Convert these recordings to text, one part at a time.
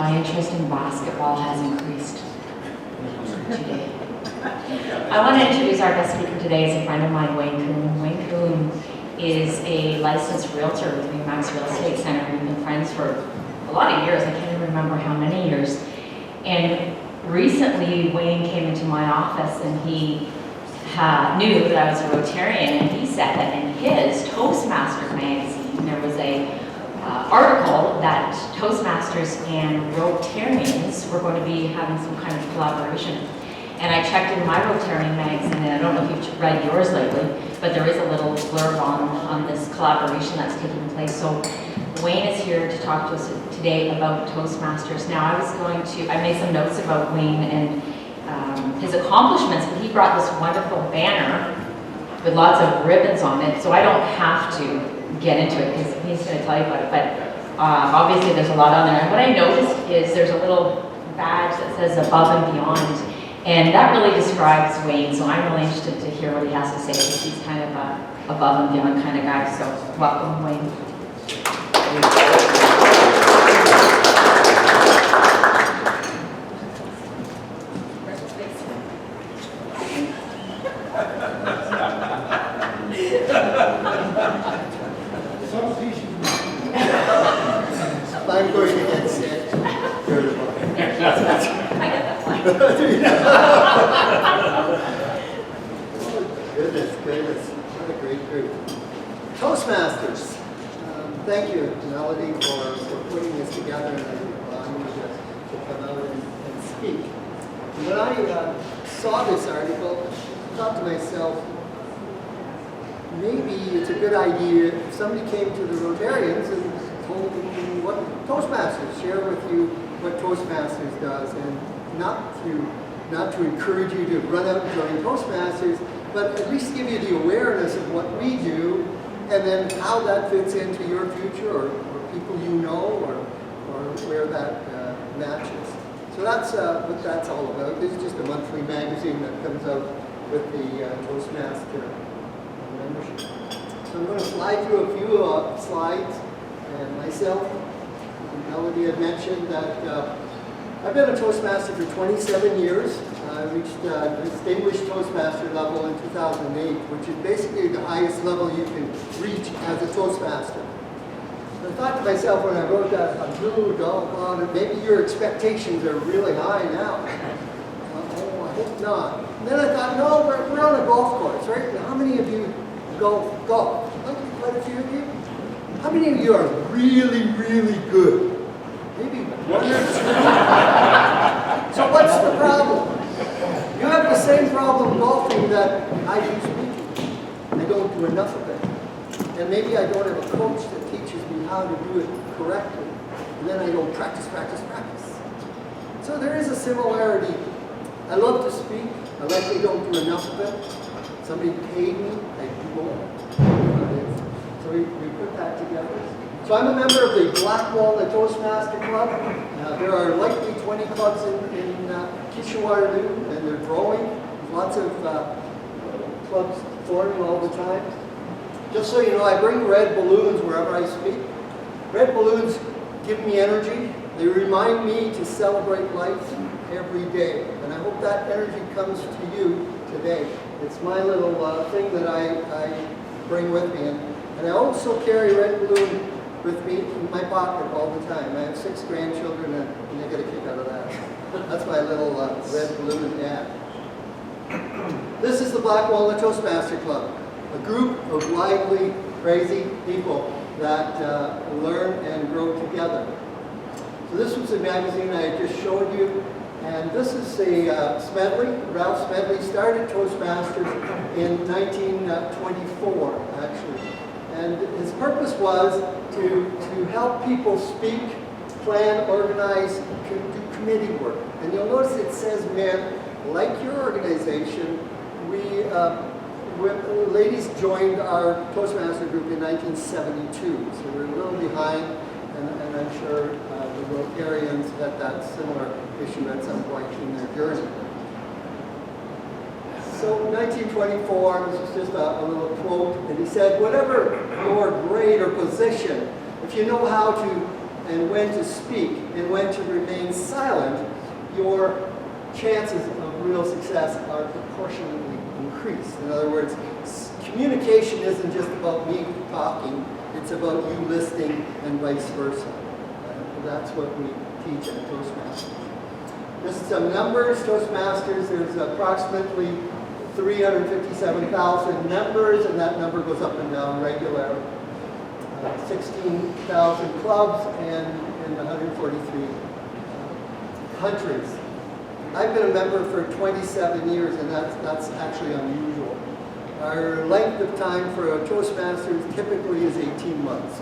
my interest in basketball has increased today. I want to introduce our guest speaker today as a friend of mine, Wayne Coon. Wayne Coon is a licensed realtor with Remax Real Estate Center. We've been friends for a lot of years. I can't even remember how many years. And recently, Wayne came into my office and he knew that I was a Rotarian, and he said that in his Toastmasters magazine, there was a article that Toastmasters and Rotarians were going to be having some kind of collaboration. And I checked in my Rotarian magazine, and I don't know if you've read yours lately, but there is a little blurb on this collaboration that's taking place. So Wayne is here to talk to us today about Toastmasters. Now, I made some notes about Wayne and his accomplishments, but he brought this wonderful banner with lots of ribbons on it, so I don't have to get into it because he's going to tell you about it, but obviously there's a lot on there. And what I noticed is there's a little badge that says above and beyond, and that really describes Wayne, so I'm really interested to hear what he has to say, because he's kind of a above and beyond kind of guy, so welcome, Wayne. I'm going to get sick. Goodness. What a great group. Toastmasters. Thank you, Melody, for putting this together and allowing me to come out and speak. When I saw this article, I thought to myself, maybe it's a good idea if somebody came to the Rotarians and told them what Toastmasters, share with you what Toastmasters does, and not to encourage you to run out and join Toastmasters, but at least give you the awareness of what we do, and then how that fits into your future, or people you know, or where that matches. So that's what that's all about. This is just a monthly magazine that comes out with the Toastmaster membership. So I'm going to fly through a few slides. And myself, Melody had mentioned that I've been a Toastmaster for 27 years. I reached distinguished Toastmaster level in 2008, which is basically the highest level you can reach as a Toastmaster. And I thought to myself when I wrote that, maybe your expectations are really high now. Oh, I hope not. And then I thought, no, we're on a golf course, right? Now, how many of you golf? Quite a few of you. How many of you are really, really good? Maybe one or two. So what's the problem? You have the same problem golfing that I do speaking. I don't do enough of it. And maybe I don't have a coach that teaches me how to do it correctly. And then I don't practice. So there is a similarity. I love to speak. I likely don't do enough of it. Somebody paid me, I do more. So we put that together. So I'm a member of the Black Walnut Toastmaster Club. There are likely 20 clubs in Kitchener-Waterloo, and they're growing. Lots of clubs forming all the time. Just so you know, I bring red balloons wherever I speak. Red balloons give me energy. They remind me to celebrate life every day. And I hope that energy comes to you today. It's my little thing that I bring with me. And I also carry a red balloon with me in my pocket all the time. I have 6 grandchildren, and they get a kick out of that. That's my little red balloon ad. This is the Black Walnut Toastmaster Club, a group of lively, crazy people that learn and grow together. So this was a magazine I just showed you, and this is a Smedley. Ralph Smedley started Toastmasters in 1924, actually. And his purpose was to help people speak, plan, organize, do committee work. And you'll notice it says men, like your organization. Ladies joined our Toastmaster group in 1972, so we're a little behind, and I'm sure the Rotarians had that similar issue at some point in their journey. So 1924, this is just a little quote, and he said, whatever your grade or position, if you know how to and when to speak and when to remain silent, your chances of real success are proportionately increased. In other words, communication isn't just about me talking, it's about you listening and vice versa. That's what we teach at Toastmasters. Just some numbers. Toastmasters, there's approximately 357,000 members, and that number goes up and down regularly. 16,000 clubs and in 143 countries. I've been a member for 27 years, and that's actually unusual. Our length of time for a Toastmasters typically is 18 months.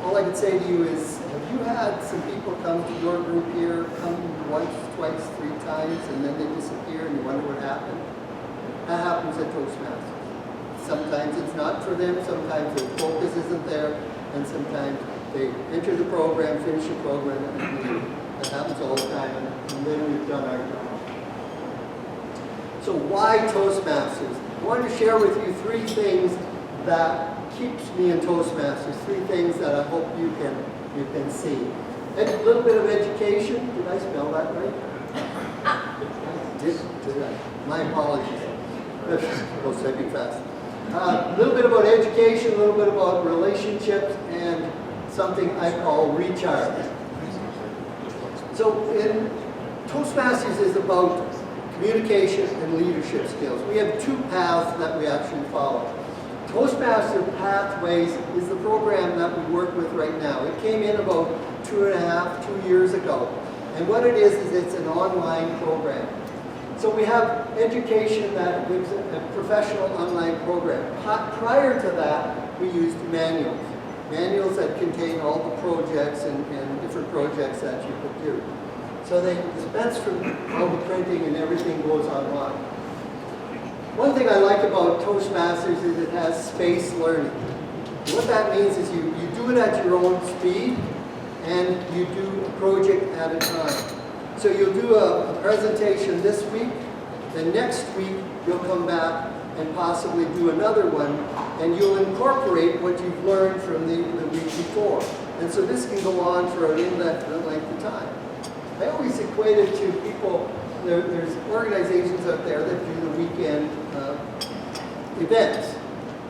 All I can say to you is, have you had some people come to your group here, come once, twice, 3 times, and then they disappear and you wonder what happened? That happens at Toastmasters. Sometimes it's not for them, sometimes their focus isn't there, and sometimes they enter the program, finish the program, and leave. That happens all the time, and then we've done our job. So why Toastmasters? I wanted to share with you 3 things that keeps me in Toastmasters, 3 things that I hope you can see. A little bit of education. Did I spell that right? Did I? My apologies. We'll say it fast. A little bit about education, a little bit about relationships, and something I call recharge. So Toastmasters is about communication and leadership skills. We have 2 paths that we actually follow. Toastmaster Pathways is the program that we work with right now. It came in about 2 years ago. And what it is it's an online program. So we have education that gives a professional online program. Prior to that, we used manuals. Manuals that contain all the projects and different projects that you could do. So they dispense from all the printing and everything goes online. One thing I like about Toastmasters is it has spaced learning. What that means is you do it at your own speed and you do a project at a time. So you'll do a presentation this week, then next week you'll come back and possibly do another one, and you'll incorporate what you've learned from the week before. And so this can go on for an indefinite length of time. I always equate it to people, there's organizations out there that do the weekend events.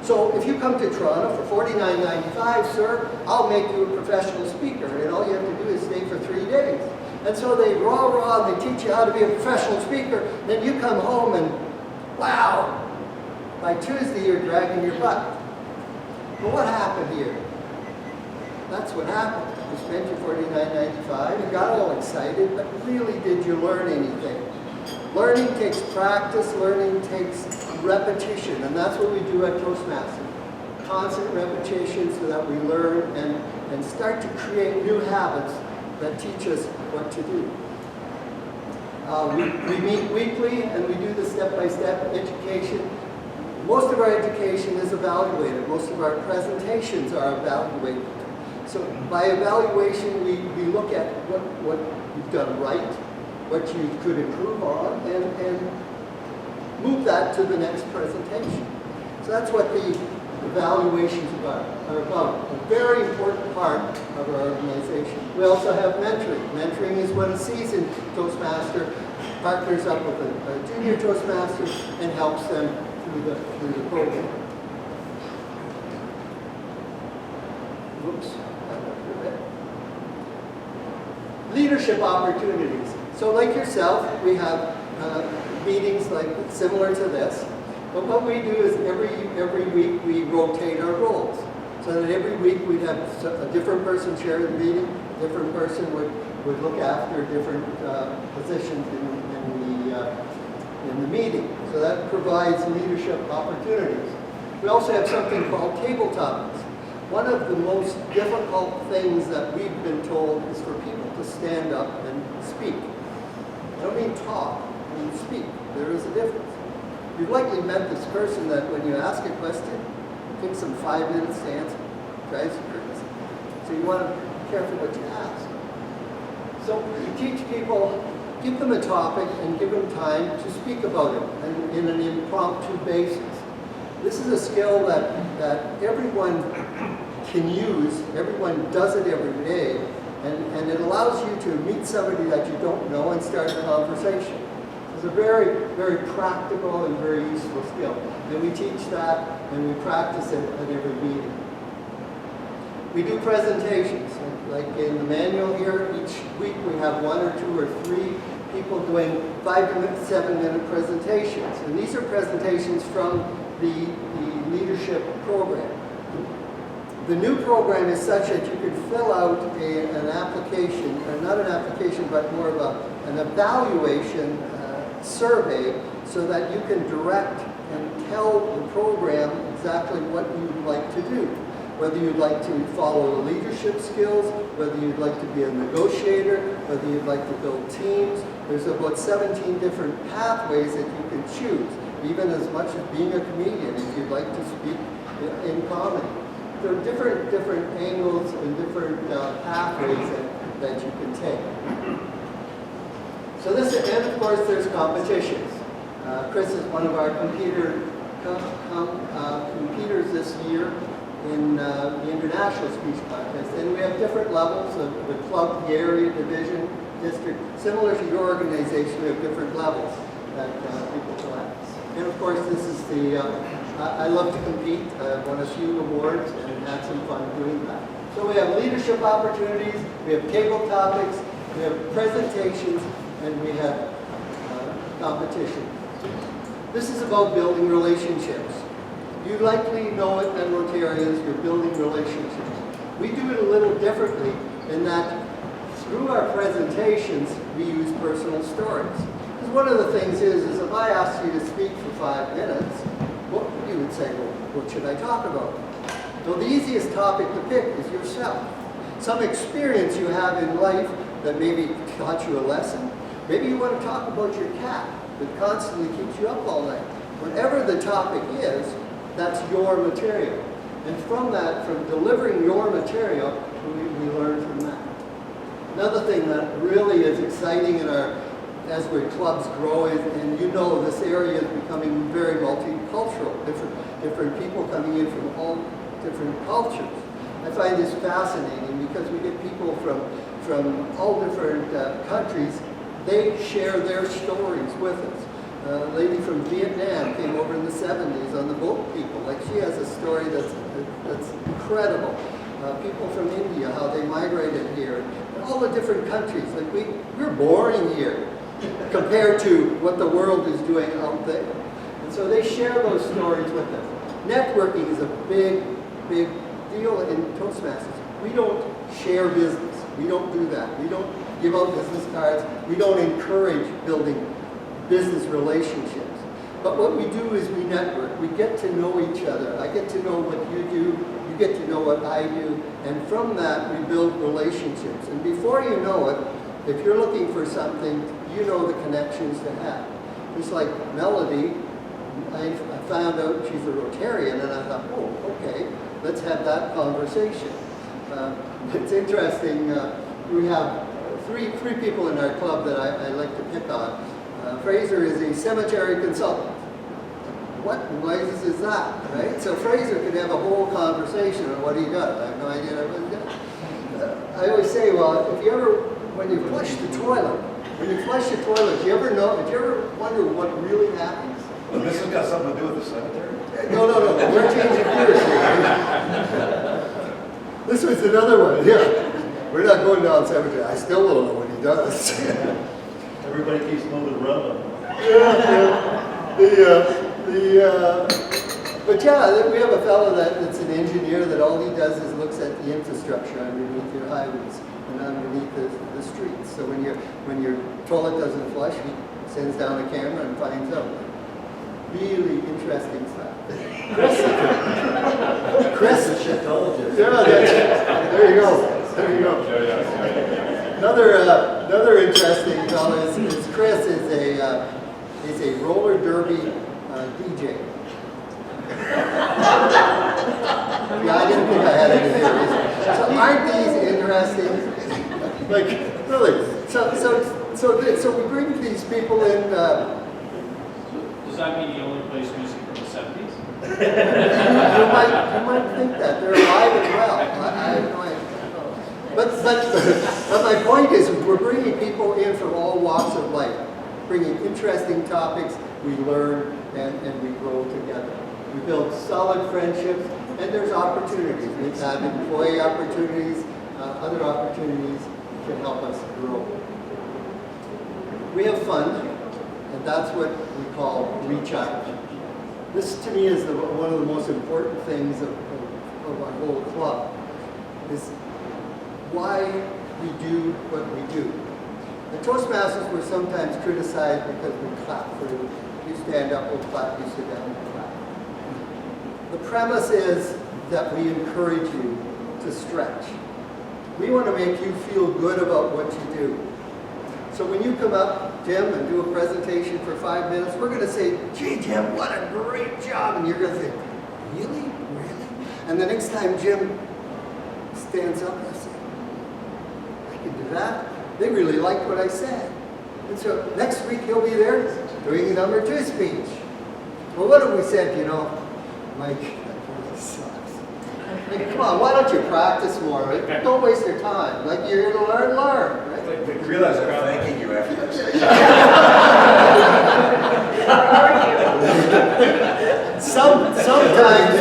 So if you come to Toronto for $49.95, sir, I'll make you a professional speaker, and all you have to do is stay for 3 days. And so they rah-rah, they teach you how to be a professional speaker, then you come home and, wow, by Tuesday you're dragging your butt. But what happened here? That's what happened. You spent your $49.95, you got all excited, but really did you learn anything? Learning takes practice, learning takes repetition, and that's what we do at Toastmasters. Constant repetition so that we learn and start to create new habits that teach us what to do. We meet weekly and we do the step-by-step education. Most of our education is evaluated. Most of our presentations are evaluated. So by evaluation, we look at what you've done right, what you could improve on, and move that to the next presentation. So that's what the evaluations are about. A very important part of our organization. We also have mentoring. Mentoring is when a seasoned Toastmaster partners up with a junior Toastmaster and helps them through the program. Whoops. Leadership opportunities. So like yourself, we have meetings like similar to this. But what we do is every week we rotate our roles. So that every week we'd have a different person share the meeting, a different person would look after different positions in the meeting. So that provides leadership opportunities. We also have something called table topics. One of the most difficult things that we've been told is for people to stand up and speak. I don't mean talk, I mean speak. There is a difference. You've likely met this person that when you ask a question, it takes them 5 minutes to answer. Drives you crazy. So you want to be careful what you ask. So you teach people, give them a topic and give them time to speak about it and in an impromptu basis. This is a skill that everyone can use. Everyone does it every day, and it allows you to meet somebody that you don't know and start a conversation. It's a very, very practical and very useful skill. And we teach that and we practice it at every meeting. We do presentations. Like in the manual here, each week we have 1 or 2 or 3 people doing 5-minute, 7-minute presentations. And these are presentations from the leadership program. The new program is such that you can fill out an application, or not an application, but more of an evaluation survey so that you can direct and tell the program exactly what you'd like to do. Whether you'd like to follow the leadership skills, whether you'd like to be a negotiator, whether you'd like to build teams. There's about 17 different pathways that you can choose, even as much as being a comedian if you'd like to speak in comedy. There are different angles and different pathways that you can take. So this, and of course there's competitions. Chris is one of our competitors this year in the International Speech Contest. And we have different levels of the club, the area, division, district. Similar to your organization, we have different levels that people play. And of course this is the, I love to compete. I've won a few awards and had some fun doing that. So we have leadership opportunities, we have table topics, we have presentations, and we have competition. This is about building relationships. You likely know it as Rotarians, you're building relationships. We do it a little differently in that through our presentations, we use personal stories. Because one of the things is if I asked you to speak for 5 minutes, you would say, well, what should I talk about? Well, the easiest topic to pick is yourself. Some experience you have in life that maybe taught you a lesson. Maybe you want to talk about your cat that constantly keeps you up all night. Whatever the topic is, that's your material. And from that, from delivering your material, we learn from that. Another thing that really is exciting in our, as our clubs grow, and you know this area is becoming very multicultural, different people coming in from all different cultures. I find this fascinating because we get people from all different countries. They share their stories with us. A lady from Vietnam came over in the 70s on the boat people. Like, she has a story that's incredible. People from India, how they migrated here. All the different countries. Like, we're boring here compared to what the world is doing out there. And so they share those stories with us. Networking is a big, big deal in Toastmasters. We don't share business. We don't do that. We don't give out business cards. We don't encourage building business relationships. But what we do is we network. We get to know each other. I get to know what you do. You get to know what I do. And from that, we build relationships. And before you know it, if you're looking for something, you know the connections to have. Just like Melody, I found out she's a Rotarian, and I thought, oh, okay, let's have that conversation. It's interesting. We have three people in our club that I like to pick on. Fraser is a cemetery consultant. What noises is that, right? So Fraser could have a whole conversation on what he does. I have no idea what he does. I always say, well, if you ever, when you flush the toilet, do you ever wonder what really happens? Well, this has got something to do with the cemetery? No, we're changing gears here. This was another one, yeah. We're not going down cemetery. I still don't know what he does. Everybody keeps moving around. But yeah, we have a fellow that's an engineer that all he does is looks at the infrastructure underneath your highways and underneath the streets. So when your toilet doesn't flush, he sends down a camera and finds out. Really interesting stuff. Chris is a shitologist. Yeah, there you go. Another interesting fellow is Chris is a roller derby DJ. Yeah, I didn't think I had any theories. So aren't these interesting? Like, really? So we bring these people in. Does that mean he only plays music from the 70s? You might think that. They're alive and well. But my point is, we're bringing people in from all walks of life, bringing interesting topics, we learn and we grow together. We build solid friendships, and there's opportunities. We have employee opportunities, other opportunities can help us grow. We have fun, and that's what we call reach out. This to me is one of the most important things of our whole club, is why we do what we do. The Toastmasters were sometimes criticized because we clap for you. You stand up, we'll clap, you sit down, we'll clap. The premise is that we encourage you to stretch. We want to make you feel good about what you do. So when you come up, Jim, and do a presentation for 5 minutes, we're going to say, gee, Jim, what a great job. And you're going to think, really? Really? And the next time Jim stands up and says, I can do that. They really liked what I said. And so next week he'll be there doing number 2 speech. Well, what have we said, Mike, that really sucks. Like, come on, why don't you practice more? Right? Don't waste your time. Like, you're going to learn, right? You realize I'm thanking you after this. Sometimes,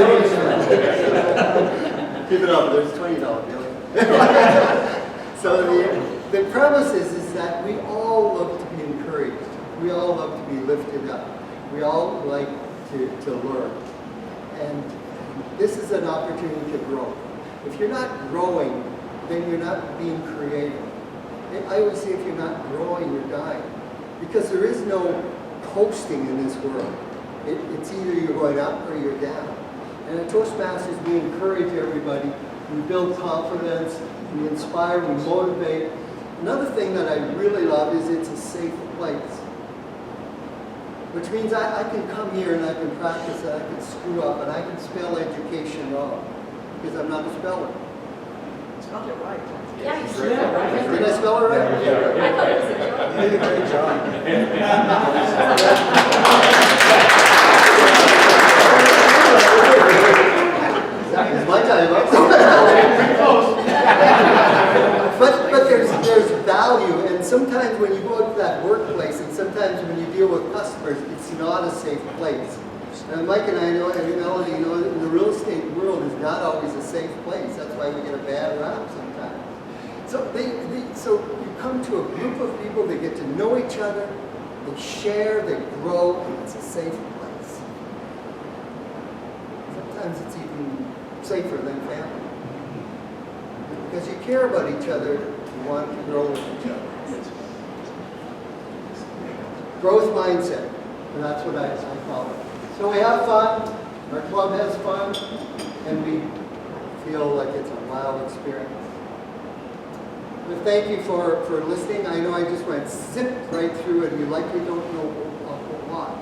keep it up, there's $20 bill. So the premise is that we all love to be encouraged. We all love to be lifted up. We all like to learn. And this is an opportunity to grow. If you're not growing, then you're not being creative. I always say if you're not growing, you're dying. Because there is no coasting in this world. It's either you're going up or you're down. And at Toastmasters, we encourage everybody. We build confidence. We inspire. We motivate. Another thing that I really love is it's a safe place. Which means I can come here and I can practice and I can screw up and I can spell education wrong. Because I'm not a speller. Spelled it right. Yeah, you spelled it right. Did I spell it right? Yeah. I thought it was a joke. You did a great job. It's my time. But there's value, and sometimes when you go out to that workplace, and sometimes when you deal with customers, it's not a safe place. And Mike and I know, and Melody, the real estate world is not always a safe place. That's why we get a bad rap sometimes. So you come to a group of people, they get to know each other, they share, they grow, and it's a safe place. Sometimes it's even safer than family. Because you care about each other, you want to grow with each other. Growth mindset, and that's what I call it. So we have fun, our club has fun, and we feel like it's a wild experience. But thank you for listening. I know I just went zip right through it, and you likely don't know a whole lot.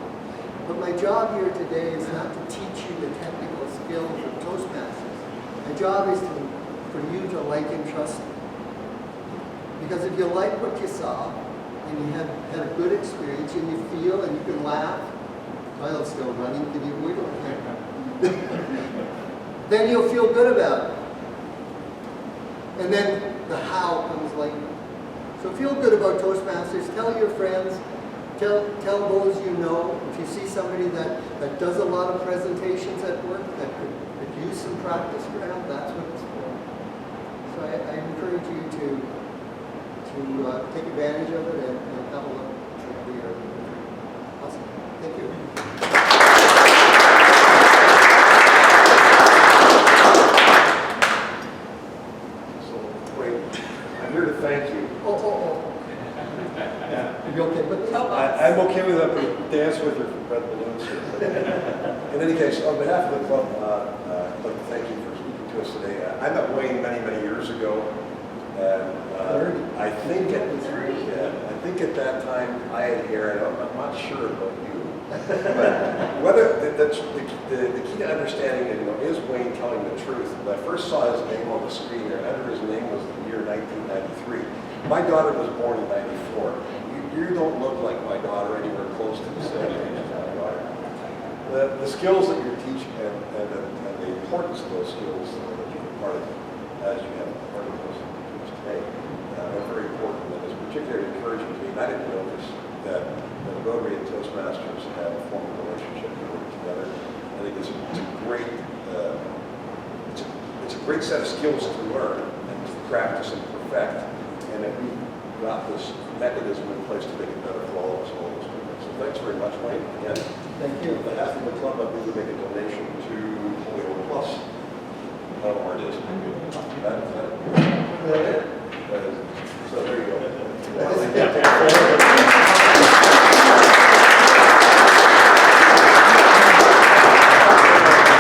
But my job here today is not to teach you the technical skills of Toastmasters. My job is for you to like and trust me. Because if you like what you saw, and you had a good experience, and you feel, and you can laugh, toilet's still running, can you wiggle? Then you'll feel good about it. And then the how comes later. So feel good about Toastmasters. Tell your friends. Tell those you know. If you see somebody that does a lot of presentations at work that could use some practice ground, that's what it's for. So I encourage you to take advantage of it and have a look at the year. Awesome. Thank you. So, wait, I'm here to thank you. Oh. You okay with this? I'm okay with that, but dance with her for red balloons here. But in any case, on behalf of the club, I'd like to thank you for speaking to us today. I met Wayne many years ago, and I think at that time I had hair. I'm not sure about you, but whether that's the key to understanding it, is Wayne telling the truth. When I first saw his name on the screen there, under his name was the year 1993. My daughter was born in '94. You don't look like my daughter anywhere close to the same age as my daughter. The skills that you're teaching and the importance of those skills that you're part of, as you have part of those Toastmasters have formed a relationship and work together. I think it's a great, it's a great set of skills to learn and to practice and perfect. And that we've got this mechanism in place to make it better for all of us, all those people. So thanks very much, Wayne. Again, Thank you. on behalf of the club, I believe we make a donation to Holy Old Plus. I don't know where it is. So there you go.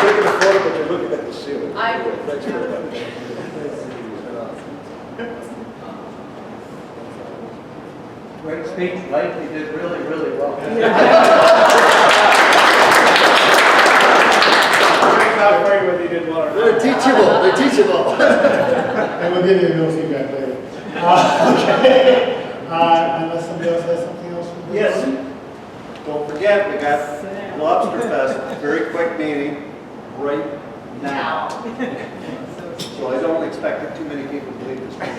Taking a photo, but you're looking at the ceiling. Thanks very much. Great speech, Mike. You did really, really well. Not afraid whether you did well or not. They're teachable, they're teachable. And we'll give you a no feedback later. Okay. Unless somebody else has something else. Yes. Don't forget, we got Lobster Fest, very quick meeting, right now. So I don't expect too many people to leave this meeting.